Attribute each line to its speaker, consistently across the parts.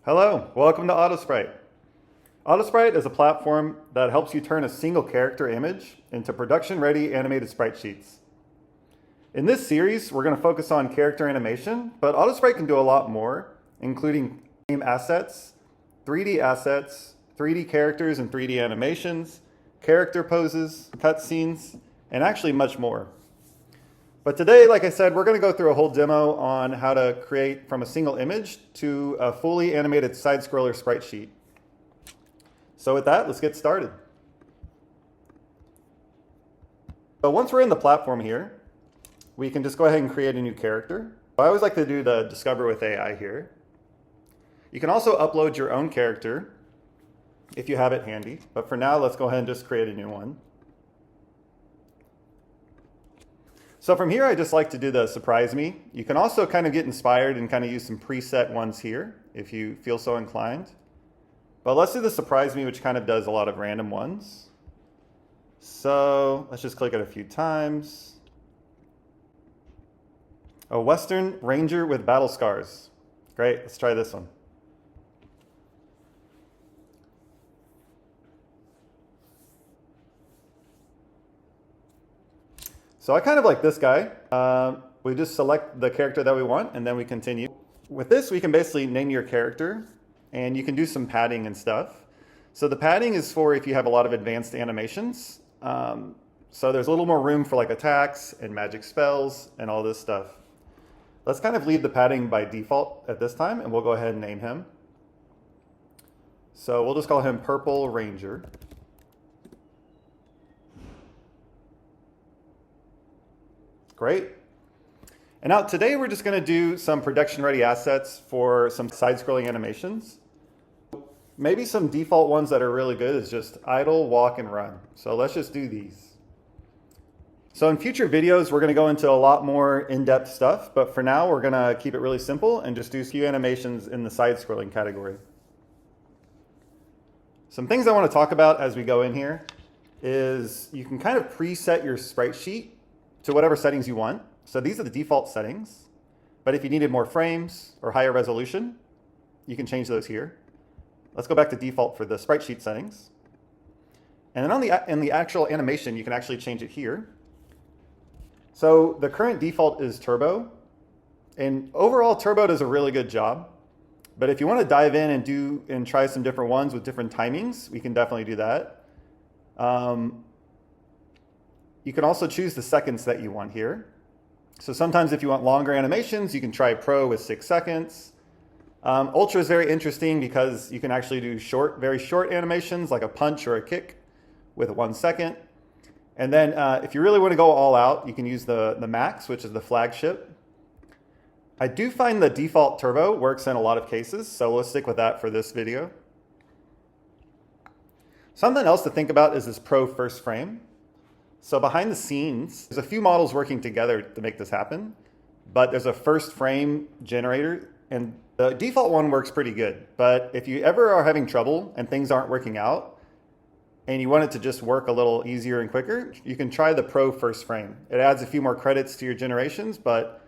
Speaker 1: Hello, welcome to AutoSprite. AutoSprite is a platform that helps you turn a single character image into production-ready animated sprite sheets. In this series, we're going to focus on character animation, but AutoSprite can do a lot more, including game assets, 3D characters and 3D animations, character poses, cutscenes, and actually much more. But today, like I said, we're going to go through a whole demo on how to create from a single image to a fully animated side-scroller sprite sheet. So with that, let's get started. So once we're in the platform here, we can just go ahead and create a new character. I always like to do the Discover with AI here. You can also upload your own character if you have it handy. But for now, let's go ahead and just create a new one. So from here, I just like to do the surprise me. You can also kind of get inspired and kind of use some preset ones here if you feel so inclined. But let's do the surprise me, which kind of does a lot of random ones. So let's just click it a few times. A Western Ranger with battle scars. Great, let's try this one. So I kind of like this guy. We just select the character that we want and then we continue. With this, we can basically name your character and you can do some padding and stuff. So the padding is for if you have a lot of advanced animations. So there's a little more room for like attacks and magic spells and all this stuff. Let's kind of leave the padding by default at this time and we'll go ahead and name him. So we'll just call him Purple Ranger. Great. And now today we're just going to do some production-ready assets for some side-scrolling animations. Maybe some default ones that are really good is just idle, walk, and run. So let's just do these. So in future videos, we're going to go into a lot more in-depth stuff, but for now we're going to keep it really simple and just do a few animations in the side-scrolling category. Some things I want to talk about as we go in here is you can kind of preset your sprite sheet to whatever settings you want. So these are the default settings, but if you needed more frames or higher resolution, you can change those here. Let's go back to default for the sprite sheet settings. And then in the actual animation, you can actually change it here. So the current default is turbo, and overall turbo does a really good job. But if you want to dive in and try some different ones with different timings, we can definitely do that. You can also choose the seconds that you want here. So sometimes if you want longer animations, you can try Pro with 6 seconds. Ultra is very interesting because you can actually do very short animations like a punch or a kick with 1 second. And then if you really want to go all out, you can use the Max, which is the flagship. I do find the default turbo works in a lot of cases, so let's stick with that for this video. Something else to think about is this Pro first frame. So behind the scenes, there's a few models working together to make this happen, but there's a first frame generator and the default one works pretty good. But if you ever are having trouble and things aren't working out and you want it to just work a little easier and quicker, you can try the Pro first frame. It adds a few more credits to your generations, but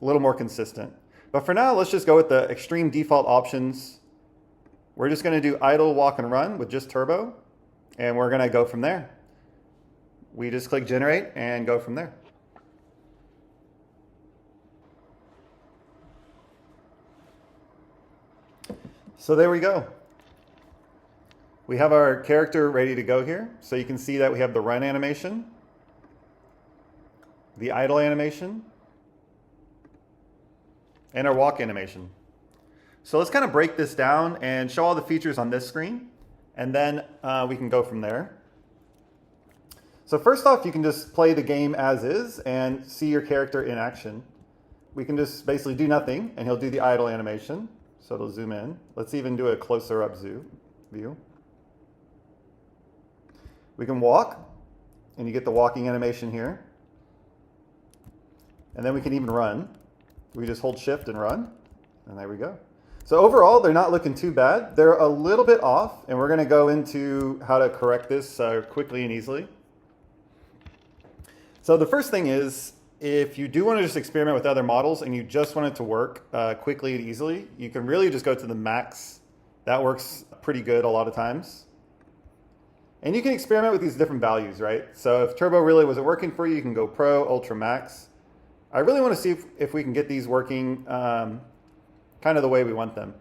Speaker 1: a little more consistent. But for now, let's just go with the extreme default options. We're just going to do idle, walk, and run with just turbo, and we're going to go from there. We just click generate and go from there. So there we go. We have our character ready to go here. So you can see that we have the run animation, the idle animation, and our walk animation. So let's kind of break this down and show all the features on this screen, and then we can go from there. So first off, you can just play the game as is and see your character in action. We can just basically do nothing and he'll do the idle animation. So it'll zoom in. Let's even do a closer up view. We can walk and you get the walking animation here. And then we can even run. We just hold shift and run, and there we go. So overall, they're not looking too bad. They're a little bit off, and we're going to go into how to correct this quickly and easily. So the first thing is If you do want to just experiment with other models and you just want it to work quickly and easily, you can really just go to the max. That works pretty good a lot of times. And you can experiment with these different values, right? So if turbo really wasn't working for you, you can go pro, ultra, max. I really want to see if we can get these working kind of the way we want them.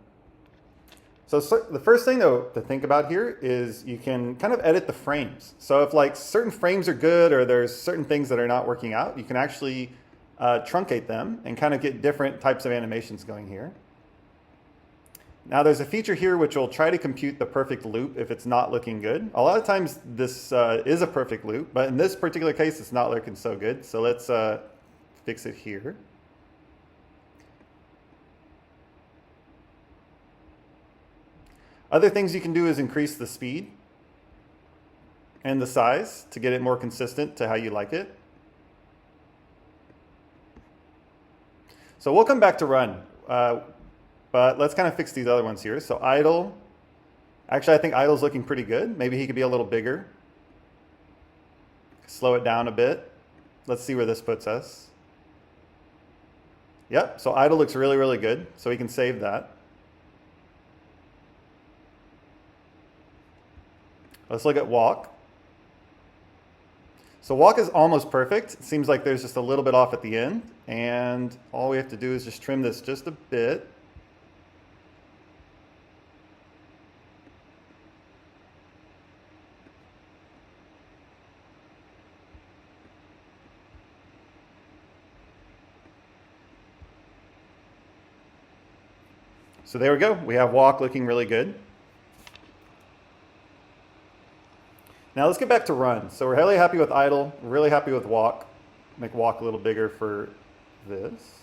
Speaker 1: So the first thing though to think about here is you can kind of edit the frames. So if like certain frames are good or there's certain things that are not working out, you can actually truncate them and kind of get different types of animations going here. Now there's a feature here which will try to compute the perfect loop if it's not looking good. A lot of times this is a perfect loop, but in this particular case it's not looking so good. So let's fix it here. Other things you can do is increase the speed and the size to get it more consistent to how you like it. So we'll come back to run, but let's kind of fix these other ones here. So idle, actually I think idle's looking pretty good. Maybe he could be a little bigger. Slow it down a bit. Let's see where this puts us. Yep, so idle looks really, really good. So we can save that. Let's look at walk. So walk is almost perfect. It seems like there's just a little bit off at the end. And all we have to do is just trim this just a bit. So there we go. We have walk looking really good. Now let's get back to run. So we're really happy with idle, we're really happy with walk. Make walk a little bigger for this.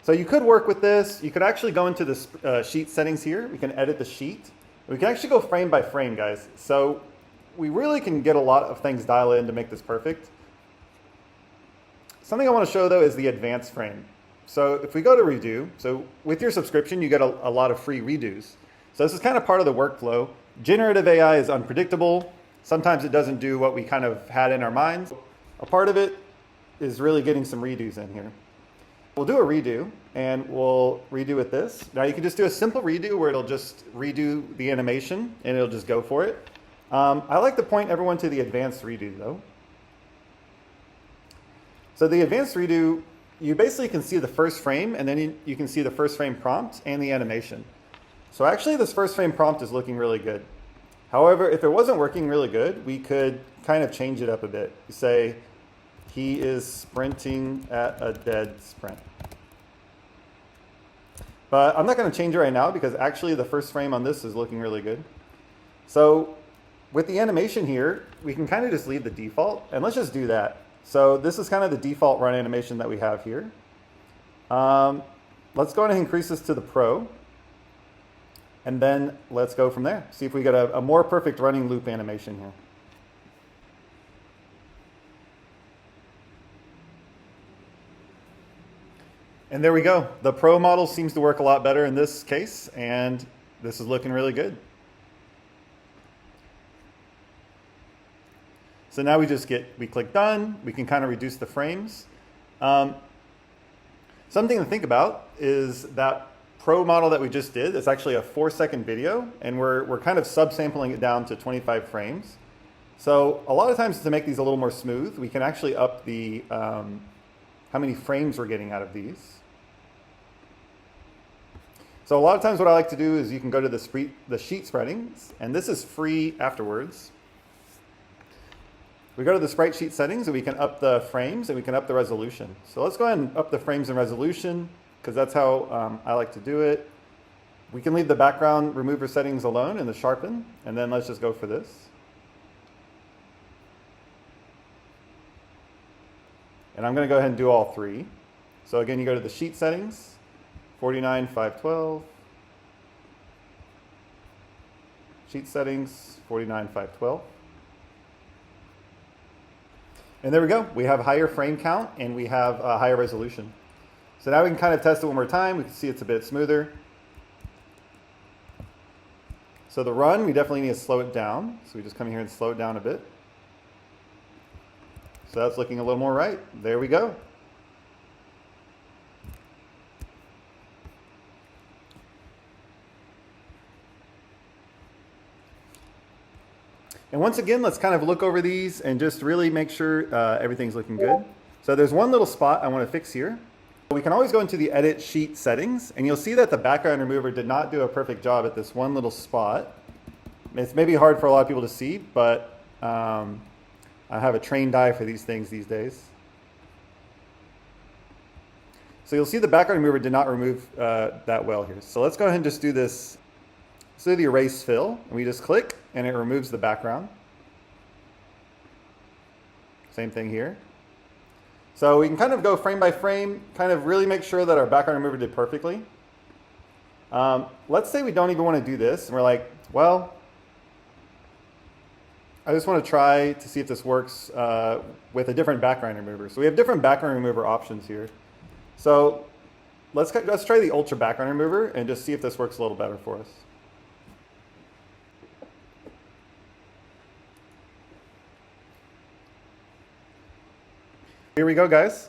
Speaker 1: So you could work with this. You could actually go into the sheet settings here. We can edit the sheet. We can actually go frame by frame, guys. So we really can get a lot of things dialed in to make this perfect. Something I want to show though is the advanced frame. So if we go to redo, so with your subscription, you get a lot of free redos. So this is kind of part of the workflow. Generative AI is unpredictable. Sometimes it doesn't do what we kind of had in our minds. A part of it is really getting some redos in here. We'll do a redo and we'll redo with this. Now you can just do a simple redo where it'll just redo the animation and it'll just go for it. I like to point everyone to the advanced redo though. So the advanced redo, you basically can see the first frame and then you can see the first frame prompt and the animation. So actually this first frame prompt is looking really good. However, if it wasn't working really good, we could kind of change it up a bit. You say, he is sprinting at a dead sprint. But I'm not going to change it right now because actually the first frame on this is looking really good. So with the animation here, we can kind of just leave the default and let's just do that. So this is kind of the default run animation that we have here. Let's go ahead and increase this to the pro. And then let's go from there. See if we get a more perfect running loop animation here. And there we go. The pro model seems to work a lot better in this case, and this is looking really good. So now we click done. We can kind of reduce the frames. Something to think about is that pro model that we just did is actually a 4-second video, and we're kind of subsampling it down to 25 frames. So a lot of times to make these a little more smooth, we can actually up the how many frames we're getting out of these. So a lot of times what I like to do is you can go to the sheet settings, and this is free afterwards. We go to the sprite sheet settings and we can up the frames and we can up the resolution. So let's go ahead and up the frames and resolution because that's how I like to do it. We can leave the background remover settings alone in the sharpen, and then let's just go for this. And I'm going to go ahead and do all three. So again, you go to the sheet settings, 49,512. Sheet settings, 49,512. And there we go. We have higher frame count and we have a higher resolution. So now we can kind of test it one more time. We can see it's a bit smoother. So the run, we definitely need to slow it down. So we just come here and slow it down a bit. So that's looking a little more right. There we go. And once again, let's kind of look over these and just really make sure everything's looking good. So there's one little spot I want to fix here. We can always go into the edit sheet settings, and you'll see that the background remover did not do a perfect job at this one little spot. It's maybe hard for a lot of people to see, but I have a trained eye for these things these days. So you'll see the background remover did not remove that well here. So let's go ahead and just do this. Let's do the erase fill, and we just click, and it removes the background. Same thing here. So we can kind of go frame by frame, kind of really make sure that our background remover did perfectly. Let's say we don't even want to do this, and we're like, well, I just want to try to see if this works with a different background remover. So we have different background remover options here. So let's try the Ultra background remover and just see if this works a little better for us. Here we go, guys.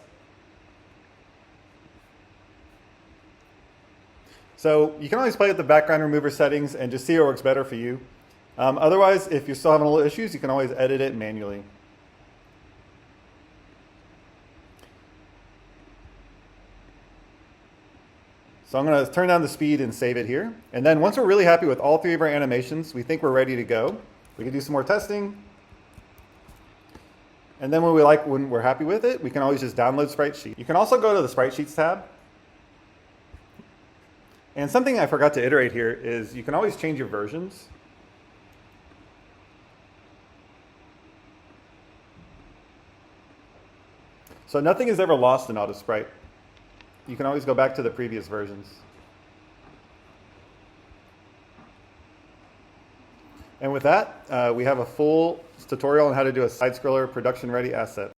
Speaker 1: So you can always play with the background remover settings and just see what works better for you. Otherwise, if you're still having a little issues, you can always edit it manually. So I'm going to turn down the speed and save it here. And then once we're really happy with all three of our animations, we think we're ready to go. We can do some more testing. And then when we're happy with it, we can always just download Spritesheet. You can also go to the Spritesheets tab. And something I forgot to iterate here is you can always change your versions. So nothing is ever lost in AutoSprite. You can always go back to the previous versions. And with that, we have a full tutorial on how to do a side scroller production ready asset.